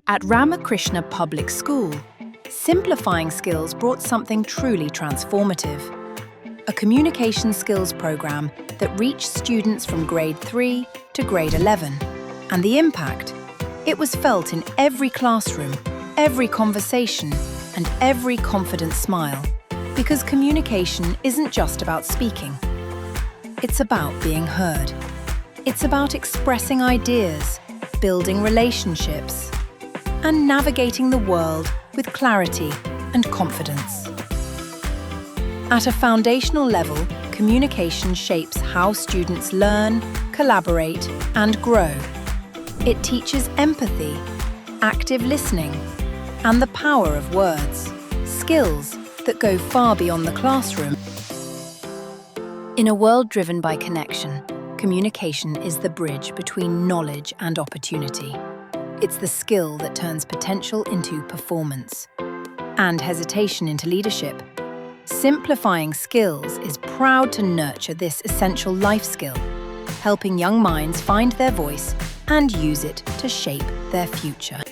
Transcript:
At Ramakrishna Public School, simplifying skills brought something truly transformative. A communication skills program that reached students from grade 3 to grade 11. And the impact? It was felt in every classroom, every conversation, and every confident smile. Because communication isn't just about speaking. It's about being heard. It's about expressing ideas, building relationships, and navigating the world with clarity and confidence. At a foundational level, communication shapes how students learn, collaborate, and grow. It teaches empathy, active listening, and the power of words, skills that go far beyond the classroom. In a world driven by connection, communication is the bridge between knowledge and opportunity. It's the skill that turns potential into performance and hesitation into leadership. Simplifying Skills is proud to nurture this essential life skill, helping young minds find their voice and use it to shape their future.